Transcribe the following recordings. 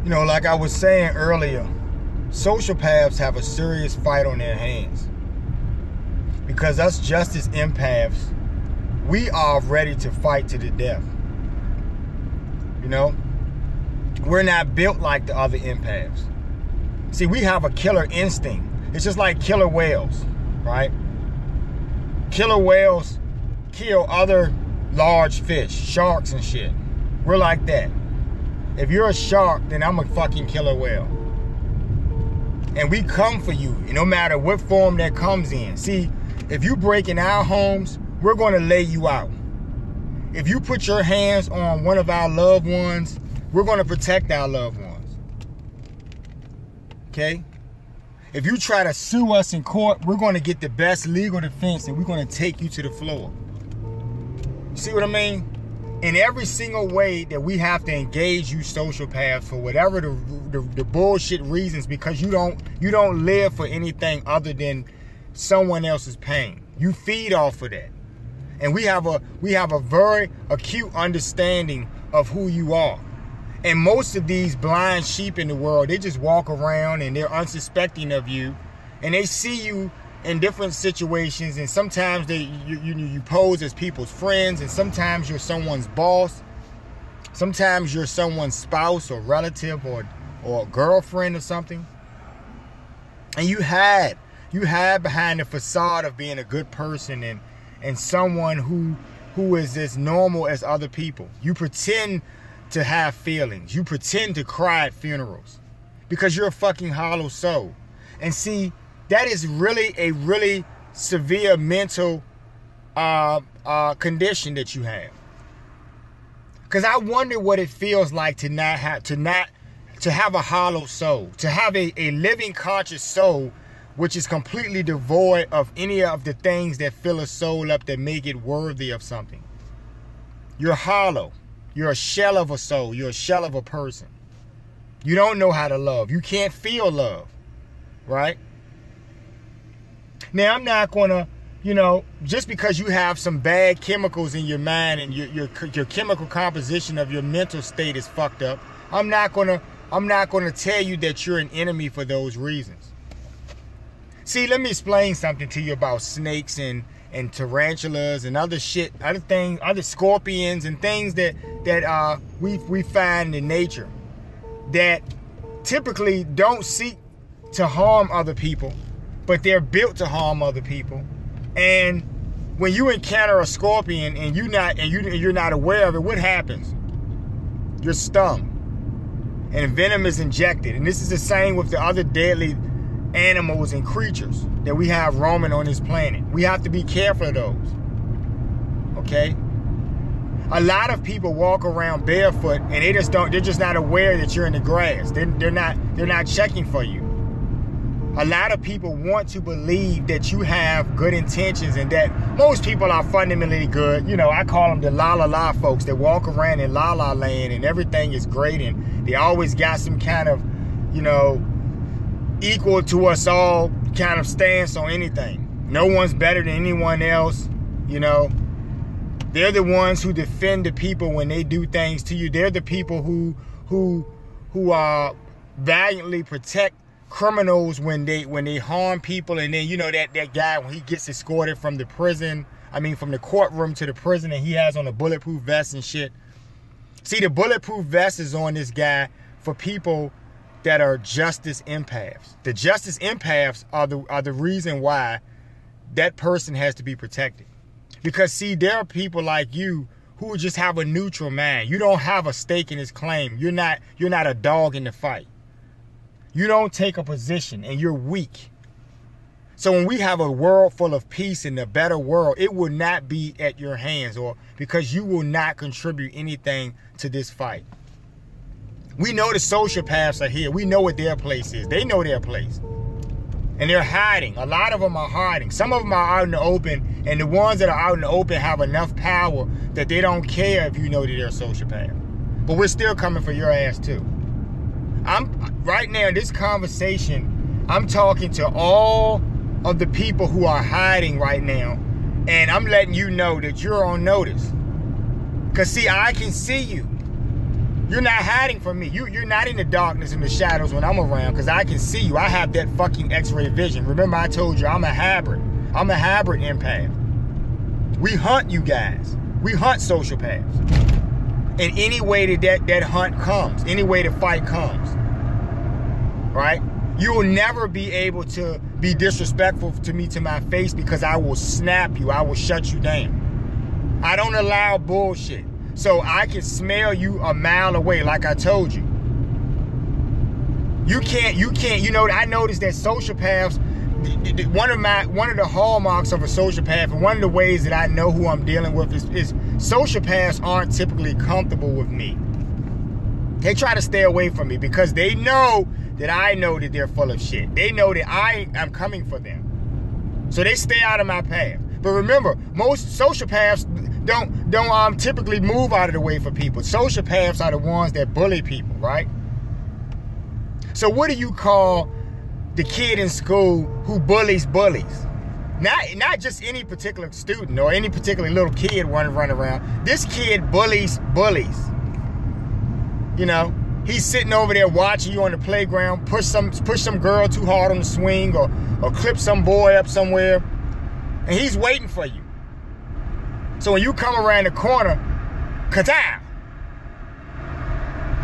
You know, like I was saying earlier, sociopaths have a serious fight on their hands. Because us justice empaths, we are ready to fight to the death. You know? We're not built like the other empaths. See, we have a killer instinct. It's just like killer whales, right? Killer whales kill other large fish, sharks and shit. We're like that. If you're a shark, then I'm a fucking killer whale. And we come for you, no matter what form that comes in. See, if you break in our homes, we're going to lay you out. If you put your hands on one of our loved ones, we're going to protect our loved ones. Okay? If you try to sue us in court, we're going to get the best legal defense and we're going to take you to the floor. See what I mean? In every single way that we have to engage you sociopaths for whatever the bullshit reasons, because you don't live for anything other than someone else's pain. You feed off of that. And we have a very acute understanding of who you are. And most of these blind sheep in the world, they just walk around and they're unsuspecting of you, and they see you in different situations, and sometimes you pose as people's friends, and sometimes you're someone's boss, sometimes you're someone's spouse or relative or girlfriend or something, and you hide behind the facade of being a good person and someone who is as normal as other people. You pretend to have feelings. You pretend to cry at funerals because you're a fucking hollow soul. And see, that is really a really severe mental condition that you have. Because I wonder what it feels like to have a hollow soul, to have a living conscious soul which is completely devoid of any of the things that fill a soul up that make it worthy of something. You're hollow. You're a shell of a soul. You're a shell of a person. You don't know how to love. You can't feel love, right? Now, I'm not going to, just because you have some bad chemicals in your mind and your chemical composition of your mental state is fucked up, I'm not going to tell you that you're an enemy for those reasons. See, let me explain something to you about snakes and tarantulas and other shit, other things, other scorpions and things that we find in nature that typically don't seek to harm other people, but they're built to harm other people. And when you encounter a scorpion and you're not aware of it, what happens? You're stung, and venom is injected. And this is the same with the other deadly animals and creatures that we have roaming on this planet. We have to be careful of those. Okay? A lot of people walk around barefoot and they're just not aware that you're in the grass. They're not checking for you. A lot of people want to believe that you have good intentions and that most people are fundamentally good. I call them the la la la folks that walk around in la la land and everything is great and they always got some kind of, equal to us all kind of stance on anything. No one's better than anyone else. They're the ones who defend the people when they do things to you. They're the people who valiantly protect criminals when they harm people. And then that guy, when he gets escorted from the courtroom to the prison, and he has on a bulletproof vest and shit. See, the bulletproof vest is on this guy for people that are justice empaths. The justice empaths are the reason why that person has to be protected. Because see, there are people like you who just have a neutral mind. You don't have a stake in his claim. You're not a dog in the fight. You don't take a position and you're weak. So when we have a world full of peace and a better world, it will not be at your hands, or because you will not contribute anything to this fight. We know the sociopaths are here. We know what their place is. They know their place. And they're hiding. A lot of them are hiding. Some of them are out in the open, and the ones that are out in the open have enough power that they don't care if you know that they're a sociopath. But we're still coming for your ass too. Right now in this conversation, I'm talking to all of the people who are hiding right now, and I'm letting you know that you're on notice. Because see, I can see you. You're not hiding from me. You're not in the darkness and the shadows when I'm around, because I can see you. I have that fucking X-ray vision. Remember I told you I'm a hybrid. I'm a hybrid empath. We hunt you guys. We hunt sociopaths. In any way that hunt comes, any way the fight comes, right? You will never be able to be disrespectful to me to my face, because I will snap you. I will shut you down. I don't allow bullshit. So I can smell you a mile away, like I told you. You can't, you know, I noticed that sociopaths, one of the hallmarks of a sociopath, and one of the ways that I know who I'm dealing with is sociopaths aren't typically comfortable with me. They try to stay away from me because they know that I know that they're full of shit. They know that I am coming for them. So they stay out of my path. But remember, most sociopaths don't typically move out of the way for people. Sociopaths are the ones that bully people, right? So what do you call the kid in school who bullies bullies? Not just any particular student or any particular little kid running around. This kid bullies bullies. You know, he's sitting over there watching you on the playground, push some girl too hard on the swing, or clip some boy up somewhere, and he's waiting for you. So when you come around the corner, ka-dow,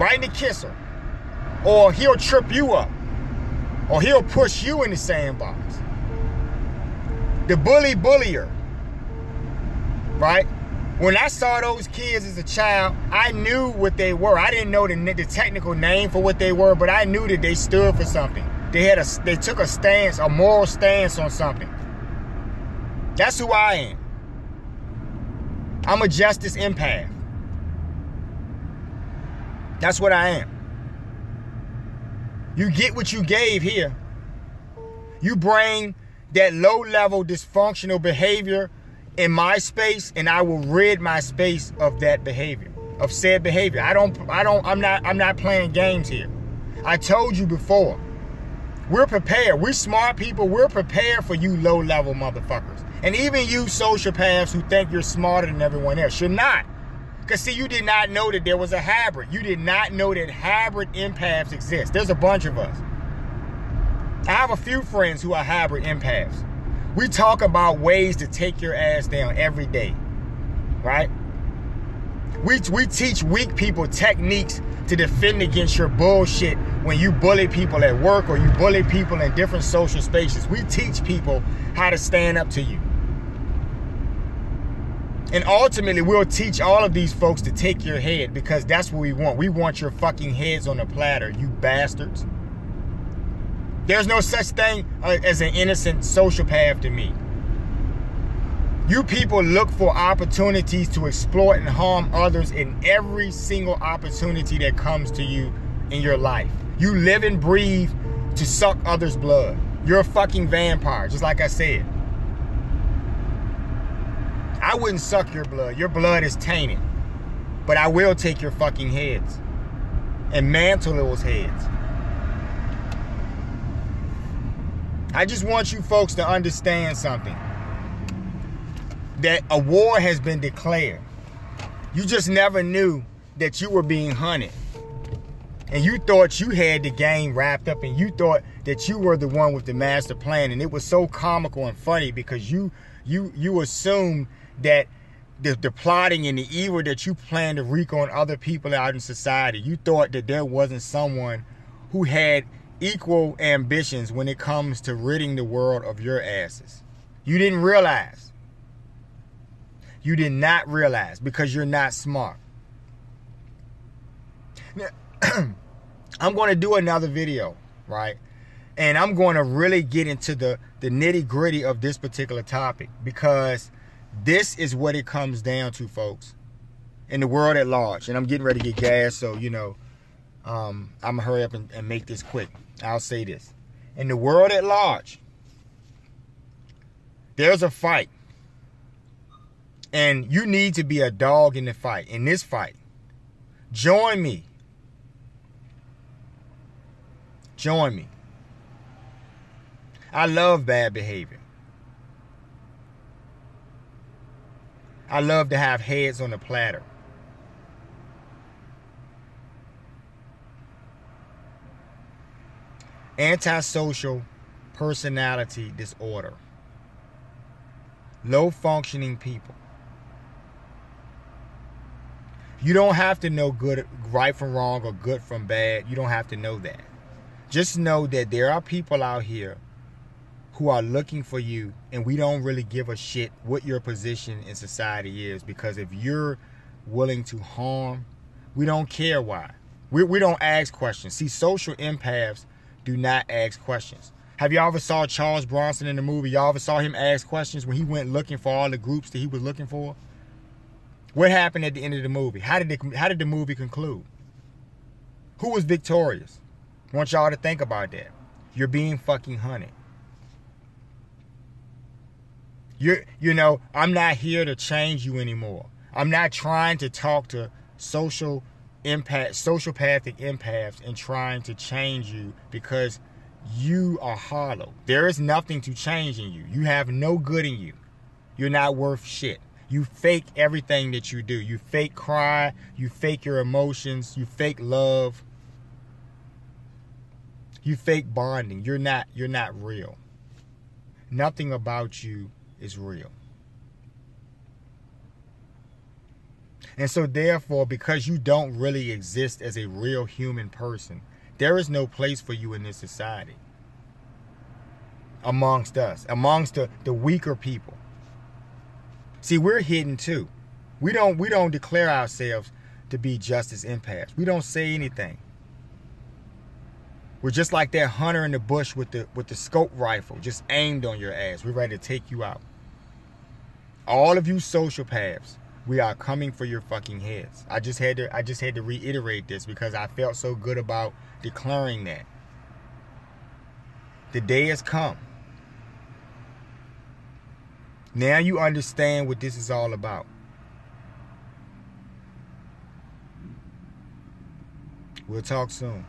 right in the kisser, or he'll trip you up, or he'll push you in the sandbox. The bullier, right? When I saw those kids as a child, I knew what they were. I didn't know the technical name for what they were, but I knew that they stood for something. They took a stance, a moral stance on something. That's who I am. I'm a justice empath. That's what I am. You get what you gave here. You bring that low-level dysfunctional behavior in my space, and I will rid my space of that behavior, of said behavior. I'm not playing games here. I told you before. We're prepared. We're smart people. We're prepared for you low-level motherfuckers. And even you sociopaths who think you're smarter than everyone else, you're not. Because see, you did not know that there was a hybrid. You did not know that hybrid empaths exist. There's a bunch of us. I have a few friends who are hybrid empaths. We talk about ways to take your ass down every day, right? We teach weak people techniques to defend against your bullshit when you bully people at work or you bully people in different social spaces. We teach people how to stand up to you. And ultimately, we'll teach all of these folks to take your head, because that's what we want. We want your fucking heads on a platter, you bastards. There's no such thing as an innocent sociopath to me. You people look for opportunities to exploit and harm others in every single opportunity that comes to you in your life. You live and breathe to suck others' blood. You're a fucking vampire, just like I said. I wouldn't suck your blood. Your blood is tainted. But I will take your fucking heads and mantle those heads. I just want you folks to understand something. That a war has been declared. You just never knew that you were being hunted. And you thought you had the game wrapped up, and you thought that you were the one with the master plan. And it was so comical and funny because you assumed that the plotting and the evil that you plan to wreak on other people out in society, you thought that there wasn't someone who had equal ambitions when it comes to ridding the world of your asses. You didn't realize. You did not realize because you're not smart. Now, I'm going to do another video, right? And I'm going to really get into the nitty-gritty of this particular topic, because this is what it comes down to, folks, in the world at large. And I'm getting ready to get gas, so, you know, I'm going to hurry up and make this quick. I'll say this. In the world at large, there's a fight. And you need to be a dog in the fight, in this fight. Join me. Join me. I love bad behavior. I love to have heads on the platter. Antisocial personality disorder. Low functioning people. You don't have to know right from wrong or good from bad. You don't have to know that. Just know that there are people out here who are looking for you, and we don't really give a shit what your position in society is, because if you're willing to harm, we don't care why. We don't ask questions. See, social empaths do not ask questions. Have y'all ever saw Charles Bronson in the movie? Y'all ever saw him ask questions when he went looking for all the groups that he was looking for? What happened at the end of the movie? How did the movie conclude? Who was victorious? I want y'all to think about that. You're being fucking hunted. You know, I'm not here to change you anymore. I'm not trying to talk to sociopathic empaths and trying to change you, because you are hollow. There is nothing to change in you. You have no good in you. You're not worth shit. You fake everything that you do. You fake cry. You fake your emotions. You fake love. You fake bonding. You're not real. Nothing about you is real. And so therefore, because you don't really exist as a real human person, there is no place for you in this society. Amongst us, amongst the weaker people. See, we're hidden too. We don't declare ourselves to be justice empaths. We don't say anything. We're just like that hunter in the bush with the scope rifle, just aimed on your ass. We're ready to take you out. All of you sociopaths, we are coming for your fucking heads. I just had to reiterate this because I felt so good about declaring that. The day has come. Now you understand what this is all about. We'll talk soon.